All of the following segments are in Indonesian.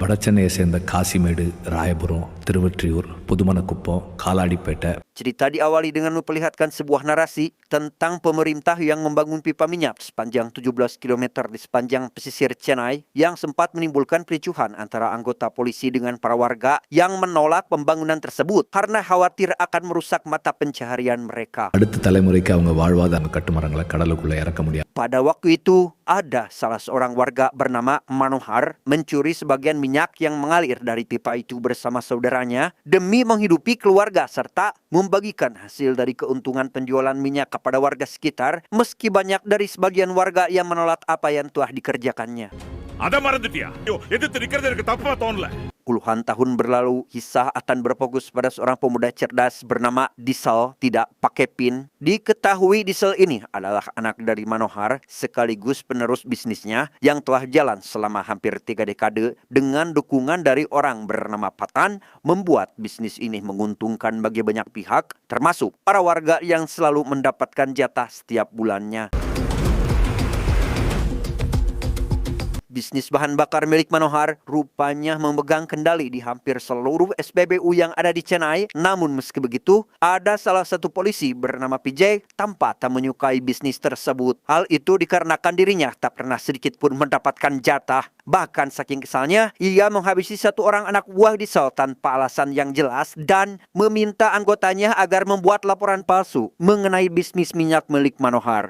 வடசென்னையை சேர்ந்த காசிமேடு, ராயபுரம், திருவொற்றியூர், புதுமனக்குப்பம், Kaladipet. Cerita diawali dengan memperlihatkan sebuah narasi tentang pemerintah yang membangun pipa minyak sepanjang 17 km di sepanjang pesisir Chennai yang sempat menimbulkan kericuhan antara anggota polisi dengan para warga yang menolak pembangunan tersebut karena khawatir akan merusak mata pencaharian mereka. அடுத்த தலைமுறைக்கு அவங்க வாழ்வாதார கட்டுமரங்களை கடலுக்குள்ள இறக்க முடியாது. Pada waktu itu, ada salah seorang warga bernama Manohar mencuri sebagian minyak yang mengalir dari pipa itu bersama saudaranya demi menghidupi keluarga serta membagikan hasil dari keuntungan penjualan minyak kepada warga sekitar, meski banyak dari sebagian warga yang menolak apa yang telah dikerjakannya. Ada மறந்துட்டியா? எதிர்த்து நிக்கிறது எனக்கு தப்பா தோணல. Puluhan tahun berlalu, kisah akan berfokus pada seorang pemuda cerdas bernama Diesel, tidak pakai PIN. Diketahui Diesel ini adalah anak dari Manohar, sekaligus penerus bisnisnya yang telah jalan selama hampir 3 dekade dengan dukungan dari orang bernama Patan, membuat bisnis ini menguntungkan bagi banyak pihak, termasuk para warga yang selalu mendapatkan jatah setiap bulannya. Bisnis bahan bakar milik Manohar rupanya memegang kendali di hampir seluruh SPBU yang ada di Chennai. Namun meski begitu, ada salah satu polisi bernama PJ tampak tak menyukai bisnis tersebut. Hal itu dikarenakan dirinya tak pernah sedikit pun mendapatkan jatah. Bahkan saking kesalnya, ia menghabisi satu orang anak buah Diesel tanpa alasan yang jelas dan meminta anggotanya agar membuat laporan palsu mengenai bisnis minyak milik Manohar.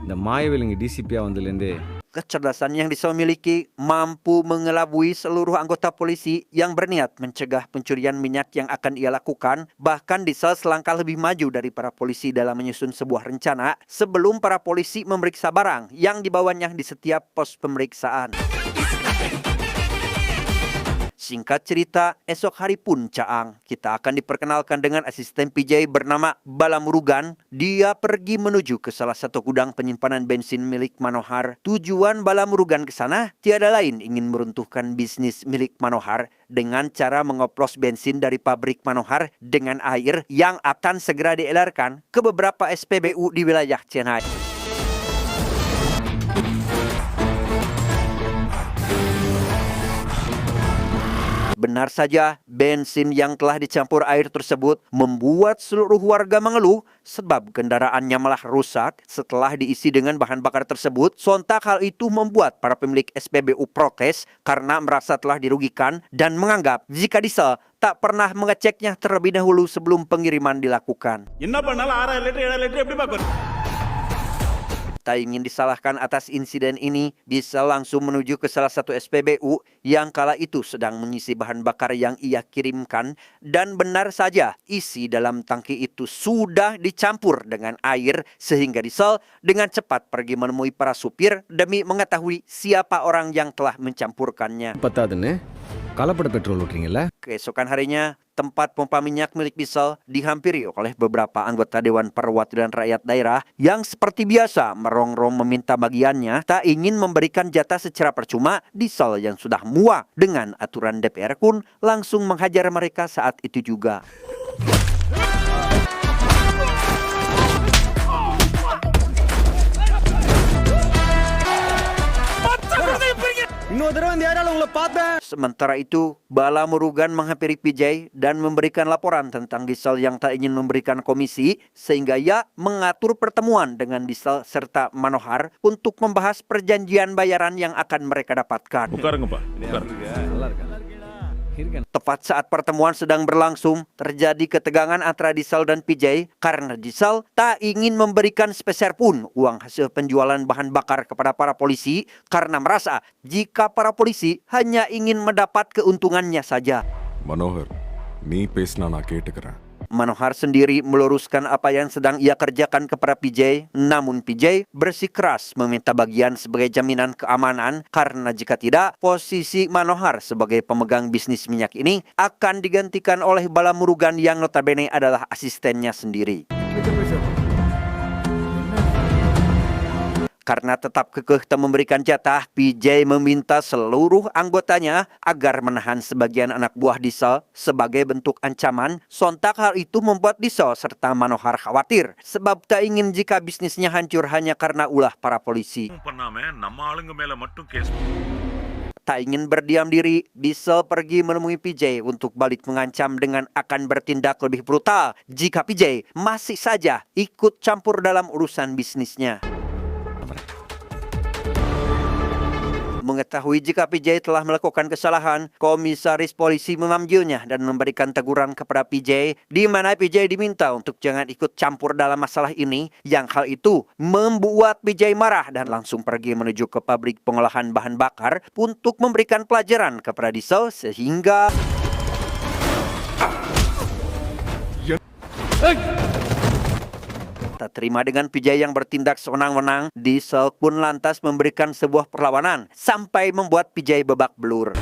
இந்த மாயவிலங்கு டிசிபியா வந்ததுலேருந்தே Kecerdasan yang Diesel miliki mampu mengelabui seluruh anggota polisi yang berniat mencegah pencurian minyak yang akan ia lakukan. Bahkan Diesel selangkah lebih maju dari para polisi dalam menyusun sebuah rencana sebelum para polisi memeriksa barang yang dibawanya di setiap pos pemeriksaan. Singkat cerita, esok hari pun Caang, kita akan diperkenalkan dengan asisten PJ bernama Balamurugan. Dia pergi menuju ke salah satu gudang penyimpanan bensin milik Manohar. Tujuan Balamurugan ke sana tiada lain ingin meruntuhkan bisnis milik Manohar dengan cara mengoplos bensin dari pabrik Manohar dengan air yang akan segera diedarkan ke beberapa SPBU di wilayah Chennai. Benar saja, bensin yang telah dicampur air tersebut membuat seluruh warga mengeluh sebab kendaraannya malah rusak setelah diisi dengan bahan bakar tersebut. Sontak hal itu membuat para pemilik SPBU protes karena merasa telah dirugikan dan menganggap jika Diesel tak pernah mengeceknya terlebih dahulu sebelum pengiriman dilakukan. Tak ingin disalahkan atas insiden ini, Diesel langsung menuju ke salah satu SPBU yang kala itu sedang mengisi bahan bakar yang ia kirimkan. Dan benar saja, isi dalam tangki itu sudah dicampur dengan air sehingga Diesel dengan cepat pergi menemui para supir demi mengetahui siapa orang yang telah mencampurkannya. பத்தாதுன்னு கலப்பட பெட்ரோல் விட்றீங்களா? Keesokan harinya, tempat pompa minyak milik Diesel dihampiri oleh beberapa anggota Dewan Perwakilan Rakyat Daerah yang seperti biasa merongrong meminta bagiannya. Tak ingin memberikan jatah secara percuma, Diesel yang sudah muak dengan aturan DPR pun langsung menghajar mereka saat itu juga. Sementara itu, Balamurugan menghampiri PJ dan memberikan laporan tentang Diesel yang tak ingin memberikan komisi, sehingga ia mengatur pertemuan dengan Diesel serta Manohar untuk membahas perjanjian bayaran yang akan mereka dapatkan. உட்காருங்கப்பா. Tepat saat pertemuan sedang berlangsung, terjadi ketegangan antara Diesel dan PJ karena Diesel tak ingin memberikan sepeser pun uang hasil penjualan bahan bakar kepada para polisi karena merasa jika para polisi hanya ingin mendapat keuntungannya saja. Manohar, நீ பேசினா நான் கேட்டுக்கிறேன். Manohar sendiri meluruskan apa yang sedang ia kerjakan kepada PJ, namun PJ bersikeras meminta bagian sebagai jaminan keamanan karena jika tidak, posisi Manohar sebagai pemegang bisnis minyak ini akan digantikan oleh Balamurugan yang notabene adalah asistennya sendiri. Karena tetap kekeh tak memberikan jatah, PJ meminta seluruh anggotanya agar menahan sebagian anak buah Diesel sebagai bentuk ancaman. Sontak hal itu membuat Diesel serta Manohar khawatir sebab tak ingin jika bisnisnya hancur hanya karena ulah para polisi. Tak ingin berdiam diri, Diesel pergi menemui PJ untuk balik mengancam dengan akan bertindak lebih brutal jika PJ masih saja ikut campur dalam urusan bisnisnya. Mengetahui jika PJ telah melakukan kesalahan, komisaris polisi memanggilnya dan memberikan teguran kepada PJ, di mana PJ diminta untuk jangan ikut campur dalam masalah ini, yang hal itu membuat PJ marah dan langsung pergi menuju ke pabrik pengolahan bahan bakar untuk memberikan pelajaran kepada Diesel sehingga tak terima dengan PJ yang bertindak sewenang-wenang, Diesel pun lantas memberikan sebuah perlawanan sampai membuat PJ babak belur.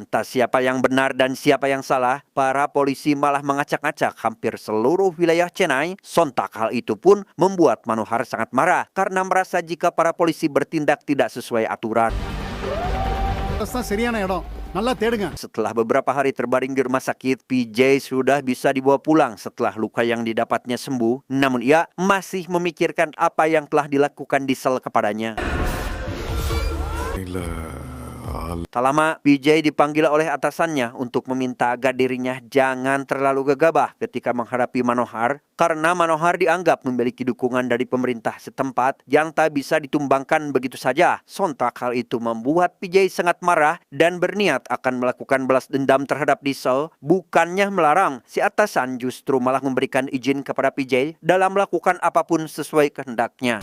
Entah siapa yang benar dan siapa yang salah, para polisi malah mengacak-acak hampir seluruh wilayah Chennai. Sontak hal itu pun membuat Manohar sangat marah karena merasa jika para polisi bertindak tidak sesuai aturan. Setelah beberapa hari terbaring di rumah sakit, PJ sudah bisa dibawa pulang setelah luka yang didapatnya sembuh. Namun ia masih memikirkan apa yang telah dilakukan Diesel kepadanya. Tak lama, PJ dipanggil oleh atasannya untuk meminta agar dirinya jangan terlalu gegabah ketika menghadapi Manohar, karena Manohar dianggap memiliki dukungan dari pemerintah setempat yang tak bisa ditumbangkan begitu saja. Sontak hal itu membuat PJ sangat marah dan berniat akan melakukan balas dendam terhadap Diesel. Bukannya melarang, si atasan justru malah memberikan izin kepada PJ dalam melakukan apapun sesuai kehendaknya.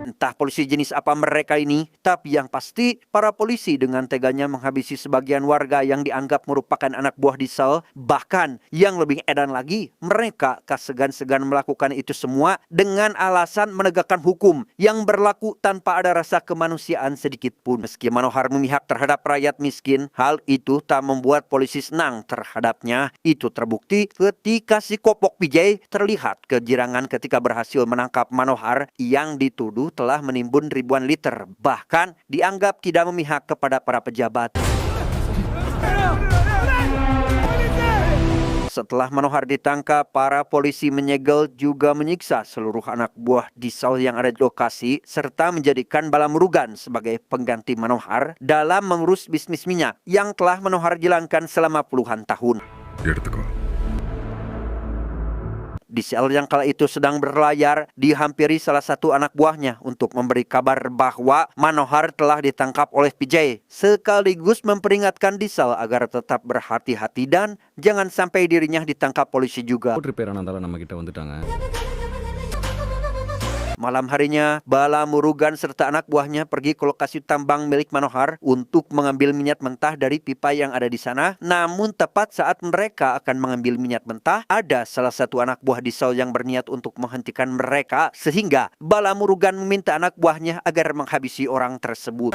Entah polisi jenis apa mereka ini, tapi yang pasti para polisi dengan teganya menghabisi sebagian warga yang dianggap merupakan anak buah Diesel. Bahkan yang lebih edan lagi, mereka tak segan-segan melakukan itu semua dengan alasan menegakkan hukum yang berlaku tanpa ada rasa kemanusiaan sedikit pun. Meski Manohar memihak terhadap rakyat miskin, hal itu tak membuat polisi senang terhadapnya. Itu terbukti ketika si kopok PJ terlihat kegirangan ketika berhasil menangkap Manohar yang dituduh telah menimbun ribuan liter, bahkan dianggap tidak memihak kepada para pejabat. Setelah Manohar ditangkap, para polisi menyegel juga menyiksa seluruh anak buah Diesel yang ada di lokasi, serta menjadikan Bala Murugan sebagai pengganti Manohar dalam mengurus bisnis minyak yang telah Manohar jalankan selama puluhan tahun. Diesel yang kala itu sedang berlayar dihampiri salah satu anak buahnya untuk memberi kabar bahwa Manohar telah ditangkap oleh PJ, sekaligus memperingatkan Diesel agar tetap berhati-hati dan jangan sampai dirinya ditangkap polisi juga. Repair ஆனதால நம்ம கிட்ட வந்துட்டாங்க. Malam harinya, Bala Murugan serta anak buahnya pergi ke lokasi tambang milik Manohar untuk mengambil minyak mentah dari pipa yang ada di sana. Namun tepat saat mereka akan mengambil minyak mentah, ada salah satu anak buah Diesel yang berniat untuk menghentikan mereka, sehingga Bala Murugan meminta anak buahnya agar menghabisi orang tersebut.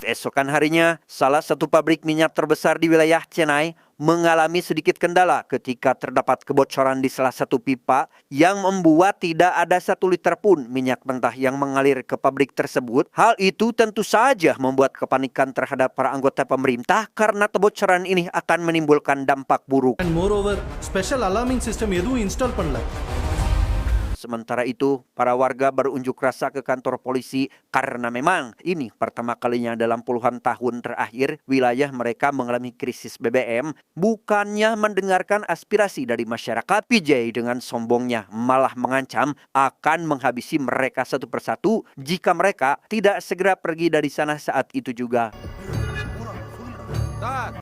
Keesokan harinya, salah satu pabrik minyak terbesar di wilayah Chennai mengalami sedikit kendala ketika terdapat kebocoran di salah satu pipa yang membuat tidak ada 1 liter pun minyak mentah yang mengalir ke pabrik tersebut. Hal itu tentu saja membuat kepanikan terhadap para anggota pemerintah karena kebocoran ini akan menimbulkan dampak buruk. And moreover, special alarming system எதுவும் install பண்ணல. Sementara itu, para warga berunjuk rasa ke kantor polisi karena memang ini pertama kalinya dalam puluhan tahun terakhir wilayah mereka mengalami krisis BBM. Bukannya mendengarkan aspirasi dari masyarakat, PJ dengan sombongnya malah mengancam akan menghabisi mereka satu persatu jika mereka tidak segera pergi dari sana saat itu juga.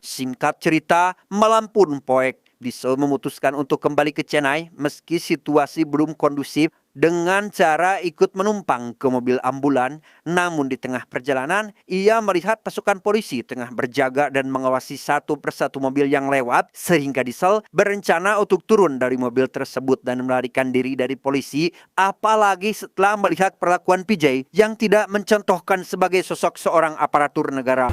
Singkat cerita, malam pun poek. Diesel memutuskan untuk kembali ke Chennai meski situasi belum kondusif dengan cara ikut menumpang ke mobil ambulan. Namun di tengah perjalanan, ia melihat pasukan polisi tengah berjaga dan mengawasi satu persatu mobil yang lewat, sehingga Diesel berencana untuk turun dari mobil tersebut dan melarikan diri dari polisi, apalagi setelah melihat perlakuan PJ yang tidak mencontohkan sebagai sosok seorang aparatur negara.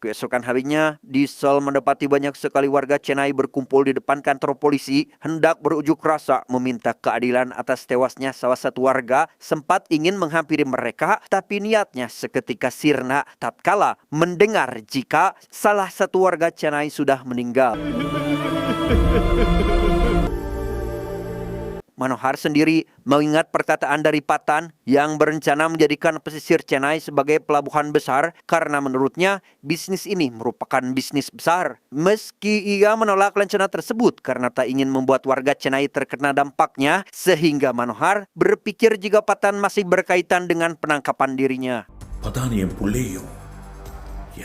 Keesokan harinya, Diesel mendapati banyak sekali warga Chennai berkumpul di depan kantor polisi hendak berujuk rasa meminta keadilan atas tewasnya salah satu warga. Sempat ingin menghampiri mereka, tapi niatnya seketika sirna tatkala mendengar jika salah satu warga Chennai sudah meninggal. Manohar sendiri mengingat perkataan dari Patan yang berencana menjadikan pesisir Chennai sebagai pelabuhan besar karena menurutnya bisnis ini merupakan bisnis besar. Meski ia menolak rencana tersebut karena tak ingin membuat warga Chennai terkena dampaknya, sehingga Manohar berpikir jika Patan masih berkaitan dengan penangkapan dirinya.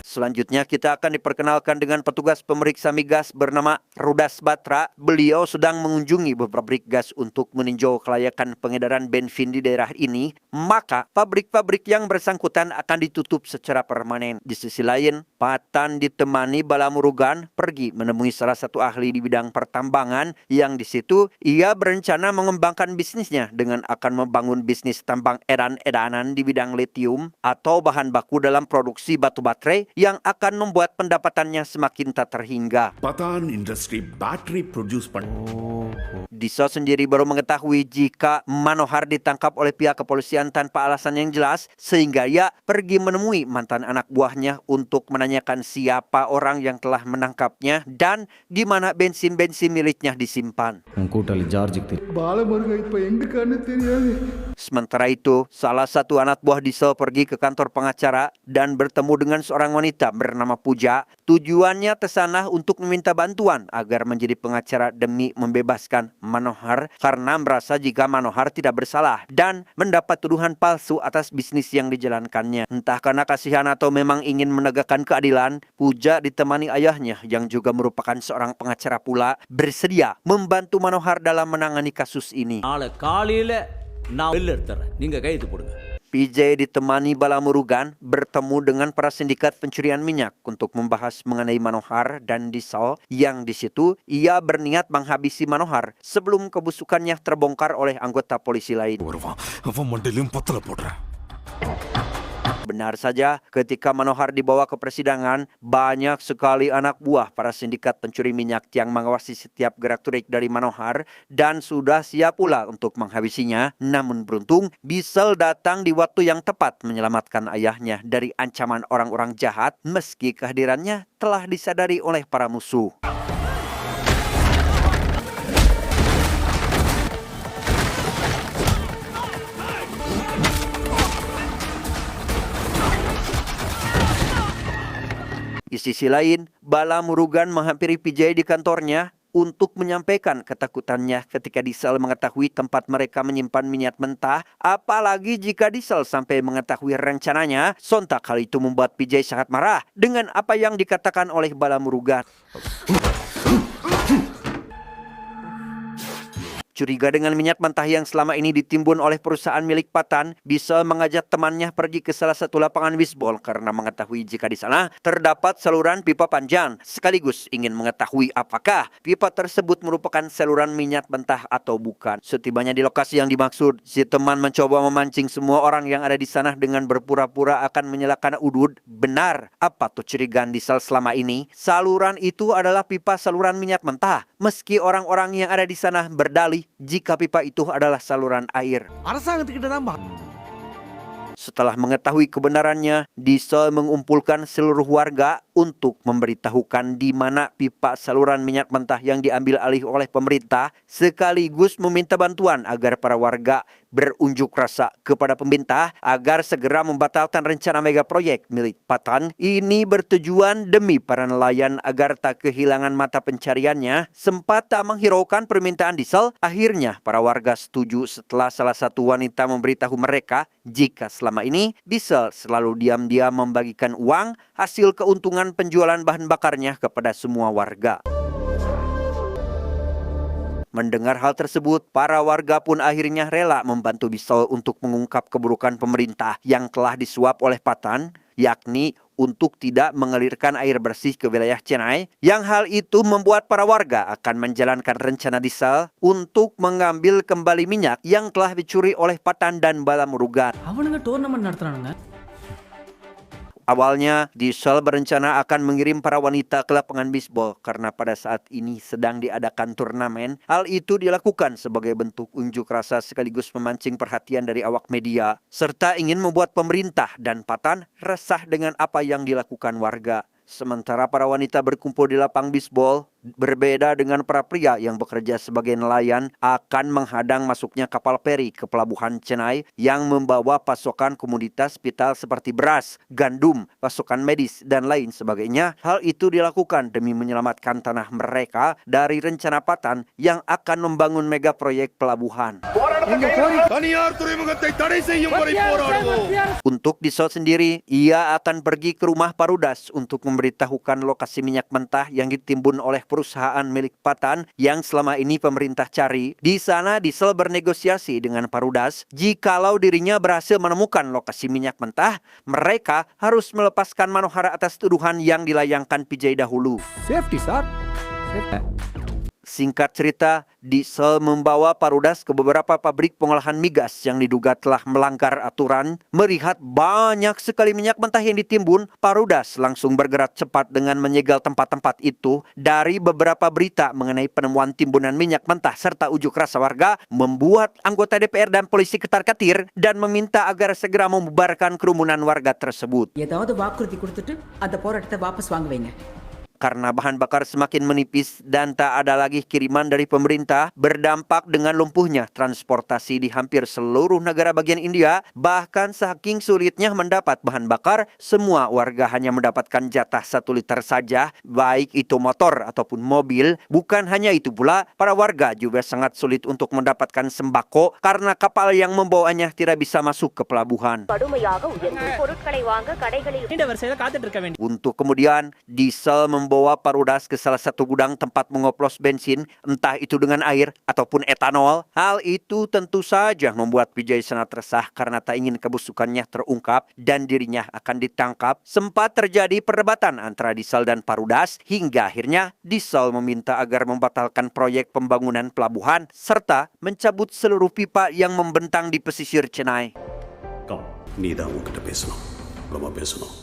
Selanjutnya kita akan diperkenalkan dengan petugas pemeriksa migas bernama Rudas Batra. Beliau sedang mengunjungi beberapa pabrik gas untuk meninjau kelayakan pengedaran bensin di daerah ini. Maka pabrik-pabrik yang bersangkutan akan ditutup secara permanen. Di sisi lain, Patan ditemani Bala Murugan pergi menemui salah satu ahli di bidang pertambangan yang di situ ia berencana mengembangkan bisnisnya dengan akan membangun bisnis tambang edan-edanan di bidang lithium atau bahan baku dalam produksi batu baterai yang akan membuat pendapatannya semakin tak terhingga. Patan Industry battery produce Diesel sendiri baru mengetahui jika Manohar ditangkap oleh pihak kepolisian tanpa alasan yang jelas, sehingga ia pergi menemui mantan anak buahnya untuk menanyakan siapa orang yang telah menangkapnya dan di mana bensin-bensin miliknya disimpan. Sementara itu, salah satu anak buah Diesel pergi ke kantor pengacara dan bertemu dengan seorang wanita bernama Puja. Tujuannya tersanah untuk meminta bantuan agar menjadi pengacara demi membebaskan Manohar karena merasa jika Manohar tidak bersalah dan mendapat tuduhan palsu atas bisnis yang dijalankannya. Entah karena kasihan atau memang ingin menegakkan keadilan, Puja ditemani ayahnya yang juga merupakan seorang pengacara pula bersedia membantu Manohar dalam menangani kasus ini. PJ ditemani Bala Murugan bertemu dengan para sindikat pencurian minyak untuk membahas mengenai Manohar dan Diesel yang di situ ia berniat menghabisi Manohar sebelum kebusukannya terbongkar oleh anggota polisi lain. Benar saja, ketika Manohar dibawa ke persidangan, banyak sekali anak buah para sindikat pencuri minyak yang mengawasi setiap gerak-gerik dari Manohar dan sudah siap pula untuk menghabisinya. Namun beruntung, Diesel datang di waktu yang tepat menyelamatkan ayahnya dari ancaman orang-orang jahat meski kehadirannya telah disadari oleh para musuh. Di sisi lain, Bala Murugan menghampiri PJ di kantornya untuk menyampaikan ketakutannya ketika Diesel mengetahui tempat mereka menyimpan minyak mentah. Apalagi jika Diesel sampai mengetahui rencananya, sontak hal itu membuat PJ sangat marah dengan apa yang dikatakan oleh Bala Murugan. Curiga dengan minyak mentah yang selama ini ditimbun oleh perusahaan milik Patan, Diesel mengajak temannya pergi ke salah satu lapangan bisbol karena mengetahui jika di sana terdapat saluran pipa panjang, sekaligus ingin mengetahui apakah pipa tersebut merupakan saluran minyak mentah atau bukan. Setibanya di lokasi yang dimaksud, si teman mencoba memancing semua orang yang ada di sana dengan berpura-pura akan menyalakan udud. Benar, apa tuh curigaan Diesel selama ini? Saluran itu adalah pipa saluran minyak mentah, meski orang-orang yang ada di sana berdalih jika pipa itu adalah saluran air. Setelah mengetahui kebenarannya, Diesel mengumpulkan seluruh warga untuk memberitahukan di mana pipa saluran minyak mentah yang diambil alih oleh pemerintah, sekaligus meminta bantuan agar para warga berunjuk rasa kepada pemerintah agar segera membatalkan rencana mega proyek milik Patan. Ini bertujuan demi para nelayan agar tak kehilangan mata pencariannya. Sempat tak menghiraukan permintaan Diesel, akhirnya para warga setuju setelah salah satu wanita memberitahu mereka jika selama ini Diesel selalu diam-diam membagikan uang hasil keuntungan penjualan bahan bakarnya kepada semua warga. Mendengar hal tersebut, para warga pun akhirnya rela membantu Diesel untuk mengungkap keburukan pemerintah yang telah disuap oleh Patan, yakni untuk tidak mengalirkan air bersih ke wilayah Chennai, yang hal itu membuat para warga akan menjalankan rencana Diesel untuk mengambil kembali minyak yang telah dicuri oleh Patan dan Bala Murugan. Awalnya, Diesel berencana akan mengirim para wanita ke lapangan bisbol karena pada saat ini sedang diadakan turnamen. Hal itu dilakukan sebagai bentuk unjuk rasa sekaligus memancing perhatian dari awak media, serta ingin membuat pemerintah dan Patan resah dengan apa yang dilakukan warga. Sementara para wanita berkumpul di lapang bisbol, berbeda dengan para pria yang bekerja sebagai nelayan akan menghadang masuknya kapal feri ke pelabuhan Chennai yang membawa pasokan komoditas vital seperti beras, gandum, pasokan medis, dan lain sebagainya. Hal itu dilakukan demi menyelamatkan tanah mereka dari rencana Patan yang akan membangun mega proyek pelabuhan. Untuk Diesel sendiri, ia akan pergi ke rumah Parudas untuk memberitahukan lokasi minyak mentah yang ditimbun oleh perusahaan milik Patan yang selama ini pemerintah cari. Di sana Diesel bernegosiasi dengan Parudas. Jikalau dirinya berhasil menemukan lokasi minyak mentah, mereka harus melepaskan Manohar atas tuduhan yang dilayangkan PJ dahulu. Safety, sir. Safety. Singkat cerita, Diesel membawa Parudas ke beberapa pabrik pengolahan migas yang diduga telah melanggar aturan. Melihat banyak sekali minyak mentah yang ditimbun, Parudas langsung bergerak cepat dengan menyegel tempat-tempat itu. Dari beberapa berita mengenai penemuan timbunan minyak mentah serta ujuk rasa warga, membuat anggota DPR dan polisi ketar-ketir dan meminta agar segera membubarkan kerumunan warga tersebut. ஏதாவது வாக்குறுதி கொடுத்துட்டு அந்த போராட்டத்தை வாபஸ் வாங்க வைங்க. Karena bahan bakar semakin menipis dan tak ada lagi kiriman dari pemerintah, berdampak dengan lumpuhnya transportasi di hampir seluruh negara bagian India. Bahkan saking sulitnya mendapat bahan bakar, semua warga hanya mendapatkan jatah 1 liter saja, baik itu motor ataupun mobil. Bukan hanya itu pula, para warga juga sangat sulit untuk mendapatkan sembako karena kapal yang membawanya tidak bisa masuk ke pelabuhan. Untuk kemudian, Diesel membawa Parudas ke salah satu gudang tempat mengoplos bensin, entah itu dengan air ataupun etanol. Hal itu tentu saja membuat PJ sangat resah karena tak ingin kebusukannya terungkap dan dirinya akan ditangkap. Sempat terjadi perdebatan antara Diesel dan Parudas hingga akhirnya Diesel meminta agar membatalkan proyek pembangunan pelabuhan serta mencabut seluruh pipa yang membentang di pesisir Chennai.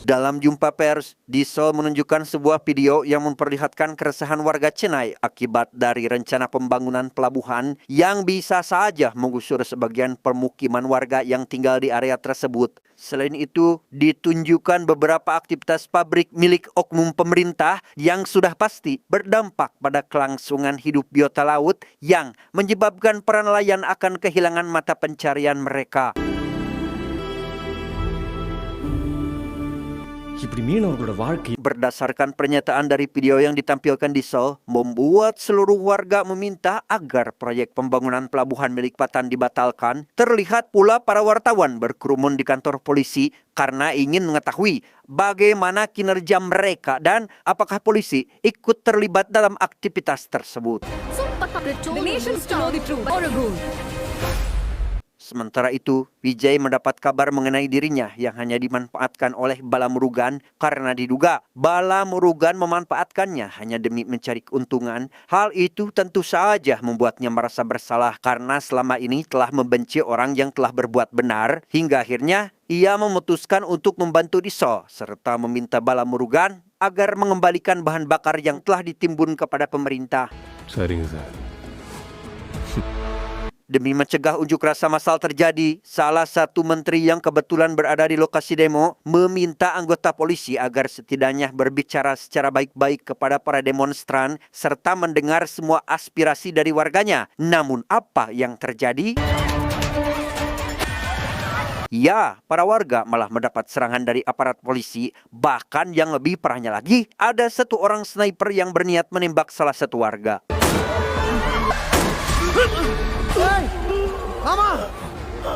Dalam jumpa pers, Diesel menunjukkan sebuah video yang memperlihatkan keresahan warga Chennai akibat dari rencana pembangunan pelabuhan yang bisa saja menggusur sebagian permukiman warga yang tinggal di area tersebut. Selain itu, ditunjukkan beberapa aktivitas pabrik milik oknum pemerintah yang sudah pasti berdampak pada kelangsungan hidup biota laut yang menyebabkan para nelayan akan kehilangan mata pencarian mereka. Berdasarkan pernyataan dari video yang ditampilkan Diesel, membuat seluruh warga meminta agar proyek pembangunan pelabuhan milik Patan dibatalkan. Terlihat pula para wartawan berkerumun di kantor polisi karena ingin mengetahui bagaimana kinerja mereka dan apakah polisi ikut terlibat dalam aktivitas tersebut. Sementara itu, Vijay mendapat kabar mengenai dirinya yang hanya dimanfaatkan oleh Bala Murugan karena diduga Bala Murugan memanfaatkannya hanya demi mencari keuntungan. Hal itu tentu saja membuatnya merasa bersalah karena selama ini telah membenci orang yang telah berbuat benar. Hingga akhirnya ia memutuskan untuk membantu Diesel serta meminta Bala Murugan agar mengembalikan bahan bakar yang telah ditimbun kepada pemerintah. Demi mencegah unjuk rasa massal terjadi, salah satu menteri yang kebetulan berada di lokasi demo meminta anggota polisi agar setidaknya berbicara secara baik-baik kepada para demonstran serta mendengar semua aspirasi dari warganya. Namun apa yang terjadi? Ya, para warga malah mendapat serangan dari aparat polisi. Bahkan yang lebih parahnya lagi, ada satu orang sniper yang berniat menembak salah satu warga.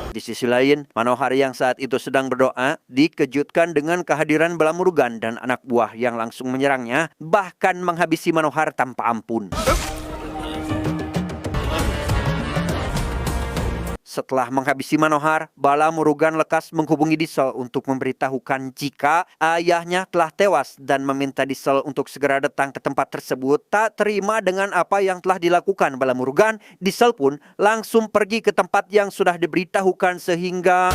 Di sisi lain, Manohar yang saat itu sedang berdoa dikejutkan dengan kehadiran Bala Murugan dan anak buah yang langsung menyerangnya, bahkan menghabisi Manohar tanpa ampun. Setelah menghabisi Manohar, Bala Murugan lekas menghubungi Diesel untuk memberitahukan jika ayahnya telah tewas dan meminta Diesel untuk segera datang ke tempat tersebut. Tak terima dengan apa yang telah dilakukan Bala Murugan, Diesel pun langsung pergi ke tempat yang sudah diberitahukan sehingga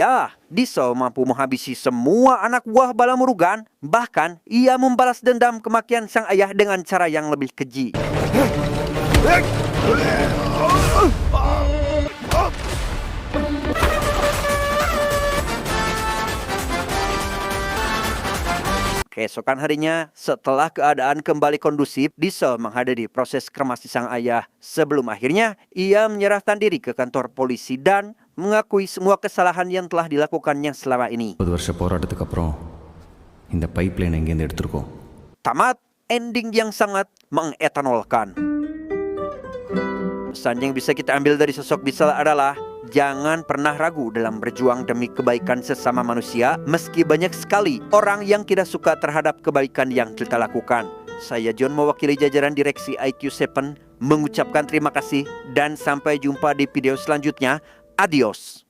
Ya, Diesel mampu menghabisi semua anak buah Bala Murugan. Bahkan, ia membalas dendam kematian sang ayah dengan cara yang lebih keji. Keesokan harinya, setelah keadaan kembali kondusif, Diesel menghadiri proses kremasi sang ayah. Sebelum akhirnya, ia menyerahkan diri ke kantor polisi dan mengakui semua kesalahan yang telah dilakukannya selama ini. 10 வருஷ போராட்டத்துக்கு அப்புறம் இந்த pipe line எங்கேருந்து எடுத்திருக்கோம். Tamat, ending yang sangat mengetanolkan. Pesan yang bisa kita ambil dari sosok Diesel adalah jangan pernah ragu dalam berjuang demi kebaikan sesama manusia, meski banyak sekali orang yang tidak suka terhadap kebaikan yang kita lakukan. Saya John mewakili jajaran direksi IQ7 mengucapkan terima kasih dan sampai jumpa di video selanjutnya. Adios.